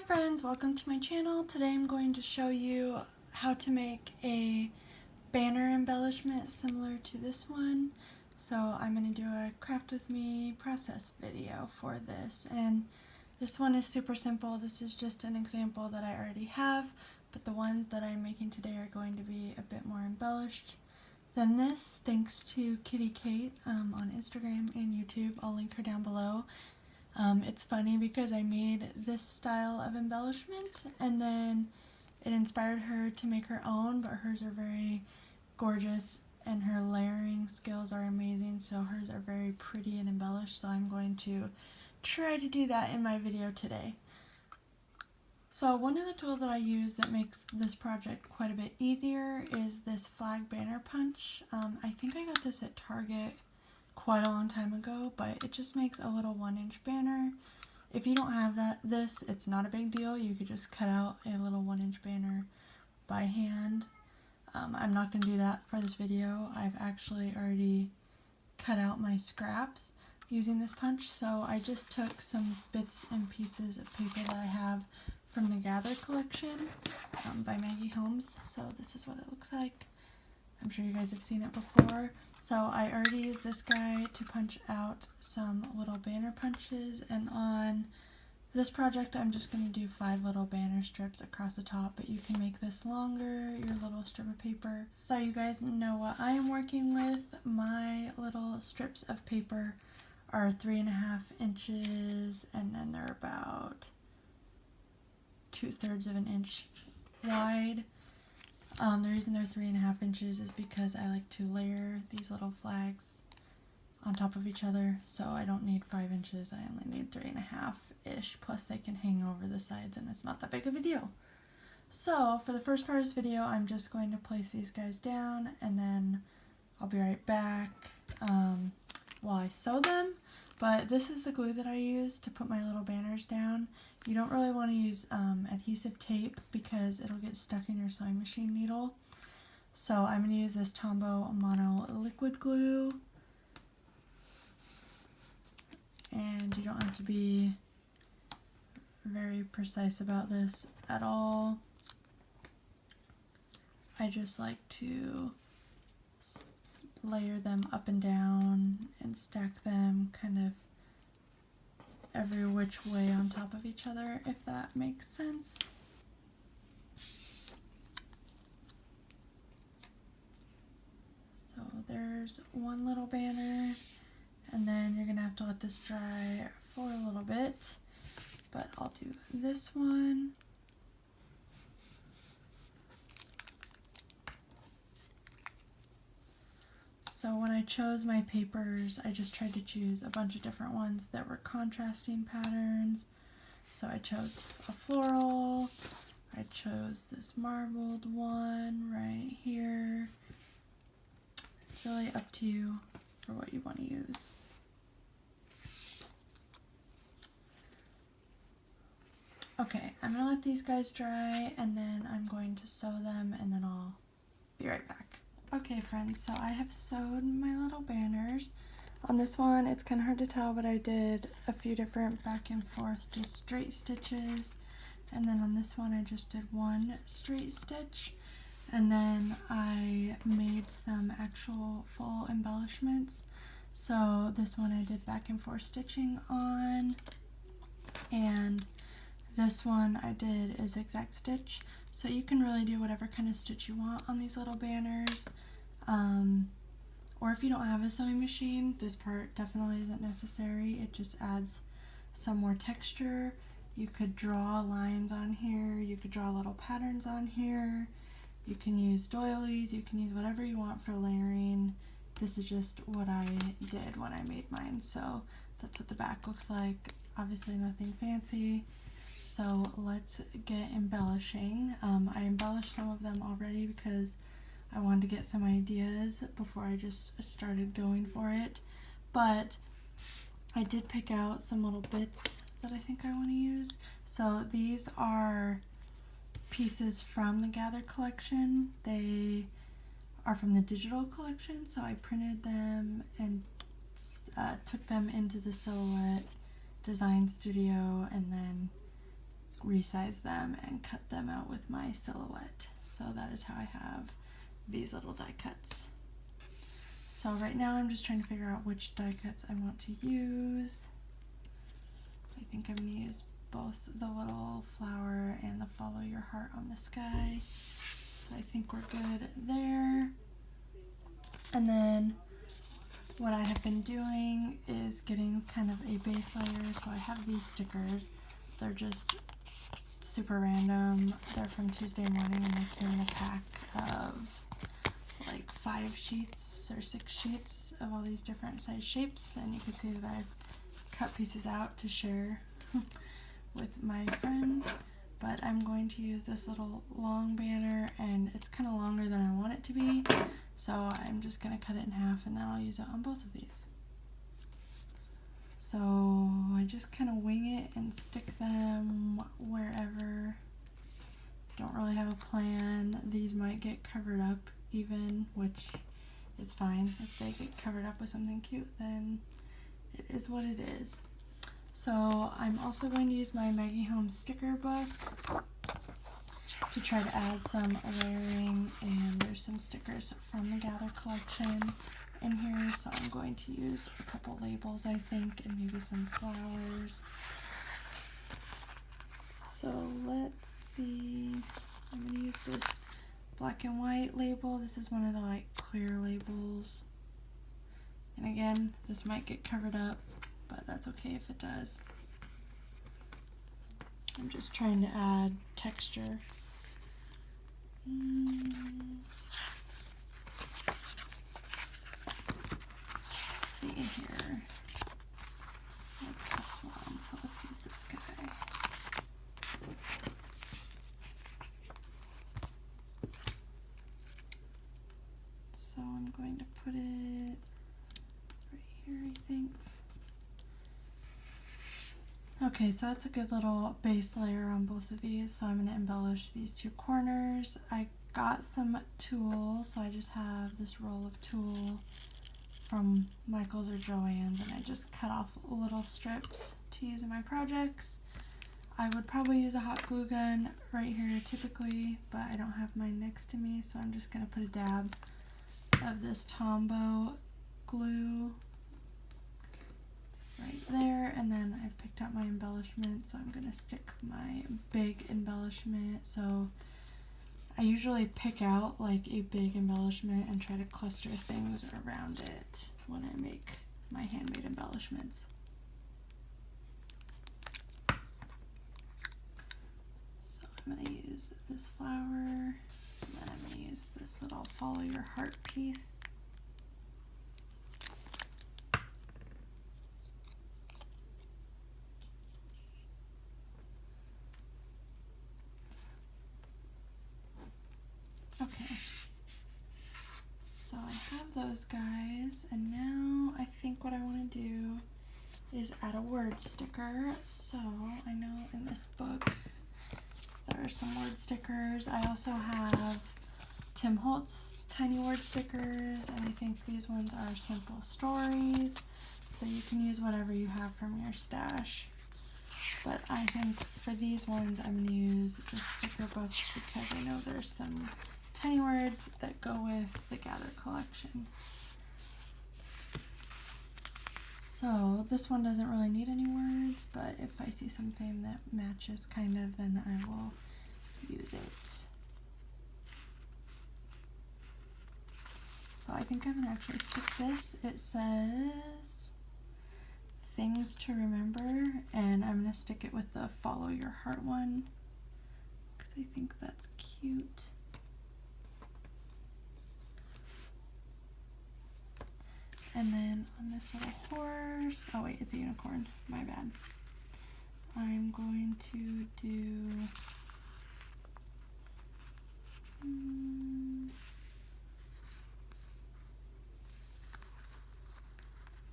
friends, welcome to my channel. Today I'm going to show you how to make a banner embellishment similar to this one. So I'm going to do a craft with me process video for this, and this one is super simple. This is just an example that I already have, but the ones that I'm making today are going to be a bit more embellished than this, thanks to Kitty Kate on Instagram and YouTube. I'll link her down below. It's funny because I made this style of embellishment and then it inspired her to make her own, but hers are very gorgeous and her layering skills are amazing, so hers are very pretty and embellished, so I'm going to try to do that in my video today. So one of the tools that I use that makes this project quite a bit easier is this flag banner punch. I think I got this at Target quite a long time ago, but it just makes a little 1-inch banner. If you don't have this, it's not a big deal. You could just cut out a little 1-inch banner by hand. I'm not going to do that for this video. I've actually already cut out my scraps using this punch, so I just took some bits and pieces of paper that I have from the Gather collection by Maggie Holmes. So this is what it looks like. I'm sure you guys have seen it before. So I already used this guy to punch out some little banner punches, and on this project I'm just going to do 5 little banner strips across the top, but you can make this longer, your little strip of paper. So you guys know what I am working with. My little strips of paper are 3.5 inches, and then they're about 2/3 of an inch wide. The reason they're 3.5 inches is because I like to layer these little flags on top of each other, so I don't need 5 inches, I only need 3.5-ish, plus they can hang over the sides and it's not that big of a deal. So for the first part of this video, I'm just going to place these guys down and then I'll be right back while I sew them. But this is the glue that I use to put my little banners down. You don't really want to use adhesive tape because it'll get stuck in your sewing machine needle. So I'm going to use this Tombow Mono liquid glue. And you don't have to be very precise about this at all. I just like to layer them up and down and stack them kind of every which way on top of each other, if that makes sense. So there's one little banner, and then you're gonna have to let this dry for a little bit, but I'll do this one. So when I chose my papers, I just tried to choose a bunch of different ones that were contrasting patterns. So I chose a floral, I chose this marbled one right here. It's really up to you for what you want to use. Okay, I'm going to let these guys dry and then I'm going to sew them and then I'll be right back. Okay friends, so I have sewed my little banners. On this one, it's kind of hard to tell, but I did a few different back and forth, just straight stitches. And then on this one, I just did one straight stitch. And then I made some actual full embellishments. So this one I did back and forth stitching on. And this one I did a zigzag stitch. So you can really do whatever kind of stitch you want on these little banners. Or if you don't have a sewing machine, this part definitely isn't necessary. It just adds some more texture. You could draw lines on here. You could draw little patterns on here. You can use doilies. You can use whatever you want for layering. This is just what I did when I made mine. So that's what the back looks like. Obviously nothing fancy. So let's get embellishing. I embellished some of them already because I wanted to get some ideas before I just started going for it. But I did pick out some little bits that I think I want to use. So these are pieces from the Gather collection. They are from the digital collection, so I printed them and took them into the Silhouette Design Studio and then resize them and cut them out with my silhouette. So that is how I have these little die cuts. So right now I'm just trying to figure out which die cuts I want to use. I think I'm going to use both the little flower and the follow your heart on the sky. So I think we're good there. And then what I have been doing is getting kind of a base layer. So I have these stickers. They're just super random. They're from Tuesday Morning, and they came in a pack of like 5 sheets or 6 sheets of all these different size shapes. And you can see that I've cut pieces out to share with my friends. But I'm going to use this little long banner, and it's kind of longer than I want it to be, so I'm just going to cut it in half, and then I'll use it on both of these. So I just kind of wing it and stick them wherever. Don't really have a plan. These might get covered up even, which is fine. If they get covered up with something cute, then it is what it is. So I'm also going to use my Maggie Holmes sticker book to try to add some layering, and there's some stickers from the Gather collection in here, so I'm going to use a couple labels, I think, and maybe some flowers. So let's see, I'm going to use this black and white label. This is one of the like clear labels, and again, this might get covered up, but that's okay if it does. I'm just trying to add texture. Let's see here. Like this one, so let's use this guy. So I'm going to put it right here, I think. Okay, so that's a good little base layer on both of these. So I'm going to embellish these 2 corners. I got some tulle, so I just have this roll of tulle from Michael's or Joann's, and I just cut off little strips to use in my projects. I would probably use a hot glue gun right here typically, but I don't have mine next to me, so I'm just going to put a dab of this Tombow glue right there, and then I've picked out my embellishment, so I'm going to stick my big embellishment. So I usually pick out like a big embellishment and try to cluster things around it when I make my handmade embellishments. So I'm going to use this flower, and then I'm going to use this little follow your heart piece. Okay, so I have those guys, and now I think what I want to do is add a word sticker. So I know in this book there are some word stickers. I also have Tim Holtz tiny word stickers, and I think these ones are simple stories, so you can use whatever you have from your stash. But I think for these ones I'm going to use the sticker book because I know there's some tiny words that go with the Gather collection. So this one doesn't really need any words, but if I see something that matches kind of, then I will use it. So I think I'm going to actually stick this. It says things to remember, and I'm going to stick it with the follow your heart one because I think that's cute. And then on this little horse, oh wait, it's a unicorn, my bad. I'm going to do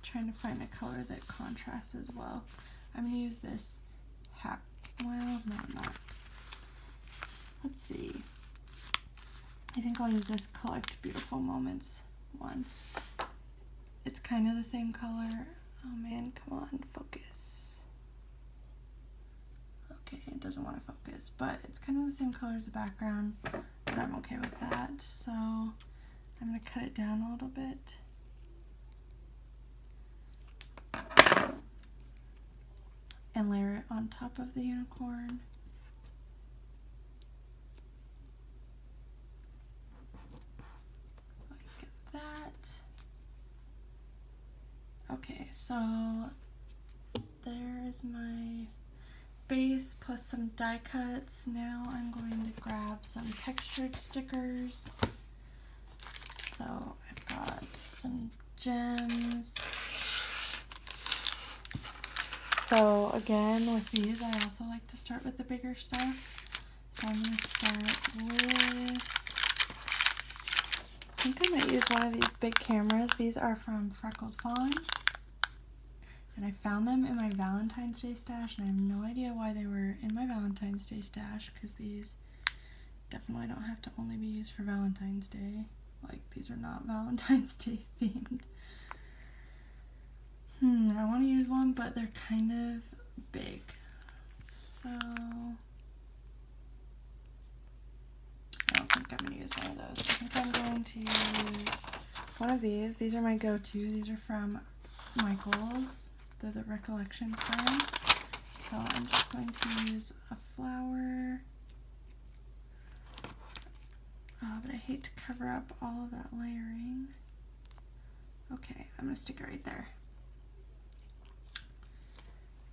trying to find a color that contrasts as well. I'm going to use this well, no I'm not. Let's see. I think I'll use this Collect Beautiful Moments one. It's kind of the same color. Oh man, come on, focus. Okay, doesn't want to focus, but it's kind of the same color as the background, but I'm okay with that. So I'm going to cut it down a little bit. And layer it on top of the unicorn. Like that. Okay, so there's my base plus some die cuts. Now I'm going to grab some textured stickers. So I've got some gems. So again, with these, I also like to start with the bigger stuff. So I'm going to start with, I think I might use one of these big cameras. These are from Freckled Fawn. And I found them in my Valentine's Day stash, and I have no idea why they were in my Valentine's Day stash, because these definitely don't have to only be used for Valentine's Day. Like, these are not Valentine's Day themed. I want to use one, but they're kind of big. So I don't think I'm going to use one of those. I think I'm going to use one of these. These are my go-to. These are from Michaels. They're the Recollections brand. So I'm just going to use a flower. But I hate to cover up all of that layering. Okay, I'm going to stick it right there.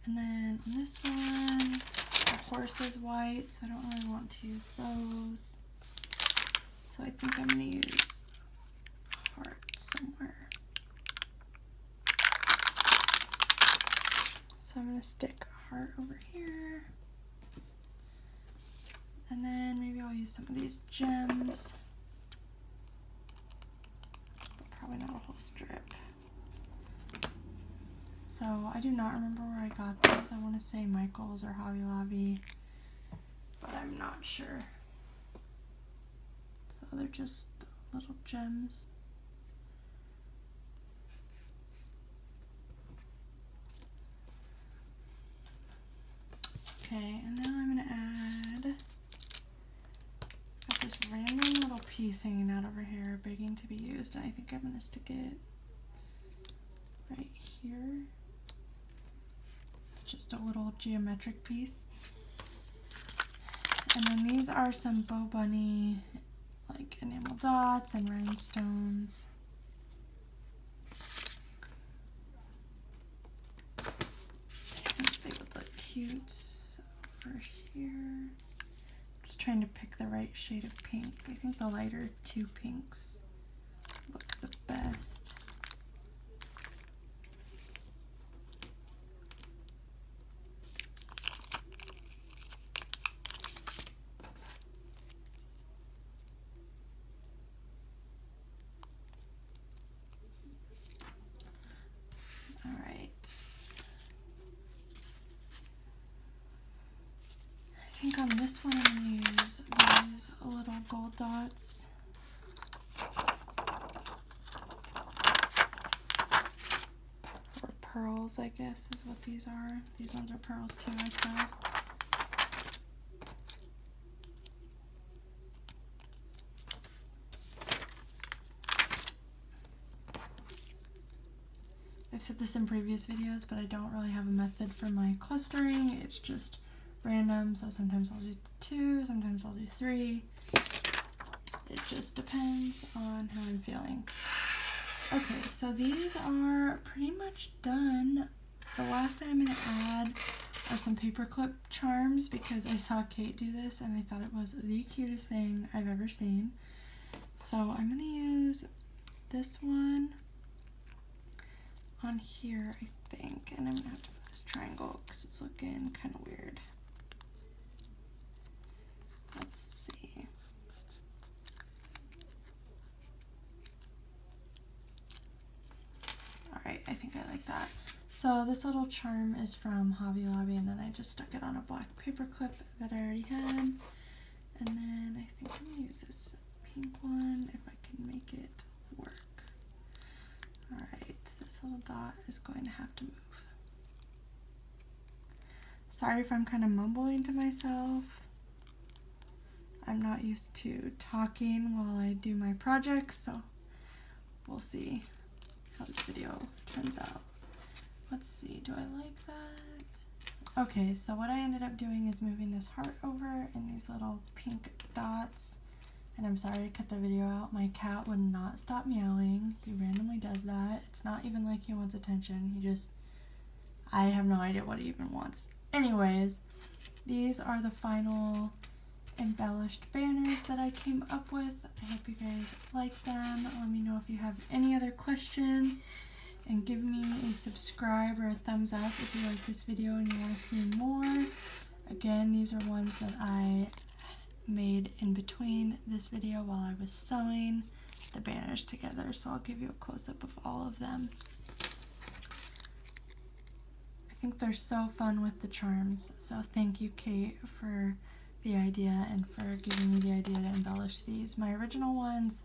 And then on this one, the horse is white, so I don't really want to use those. So I think I'm going to use a heart somewhere. So I'm going to stick a heart over here. And then maybe I'll use some of these gems. But probably not a whole strip. So I do not remember where I got these. I want to say Michaels or Hobby Lobby, but I'm not sure. So they're just little gems. Okay, and now I'm going to add, got this random little piece hanging out over here, begging to be used, and I think I'm going to stick it right here. Just a little geometric piece. And then these are some Bow Bunny like enamel dots and rhinestones. And they would look cute over here. Just trying to pick the right shade of pink. I think the lighter two pinks look the best. I think on this one I'm going to use these little gold dots. Or pearls, I guess is what these are. These ones are pearls too, I suppose. I've said this in previous videos, but I don't really have a method for my clustering. It's just random, so sometimes I'll do 2, sometimes I'll do 3. It just depends on how I'm feeling. Okay, so these are pretty much done. The last thing I'm going to add are some paperclip charms because I saw Kate do this and I thought it was the cutest thing I've ever seen. So I'm going to use this one on here, I think, and I'm going to have to put this triangle because it's looking kind of weird. Let's see. Alright, I think I like that. So this little charm is from Hobby Lobby, and then I just stuck it on a black paper clip that I already had. And then I think I'm going to use this pink one if I can make it work. Alright, this little dot is going to have to move. Sorry if I'm kind of mumbling to myself. I'm not used to talking while I do my projects, so we'll see how this video turns out. Let's see, do I like that? Okay, so what I ended up doing is moving this heart over and these little pink dots. And I'm sorry to cut the video out. My cat would not stop meowing. He randomly does that. It's not even like he wants attention. I have no idea what he even wants. Anyways, these are the final embellished banners that I came up with. I hope you guys like them. Let me know if you have any other questions. And give me a subscribe or a thumbs up if you like this video and you want to see more. Again, these are ones that I made in between this video while I was sewing the banners together, so I'll give you a close-up of all of them. I think they're so fun with the charms, so thank you, Kate, for the idea and for giving me the idea to embellish these. My original ones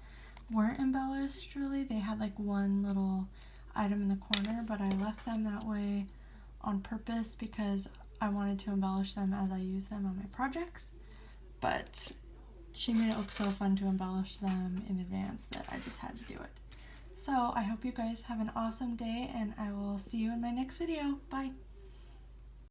weren't embellished really. They had like one little item in the corner, but I left them that way on purpose because I wanted to embellish them as I use them on my projects. But she made it look so fun to embellish them in advance that I just had to do it. So I hope you guys have an awesome day, and I will see you in my next video. Bye!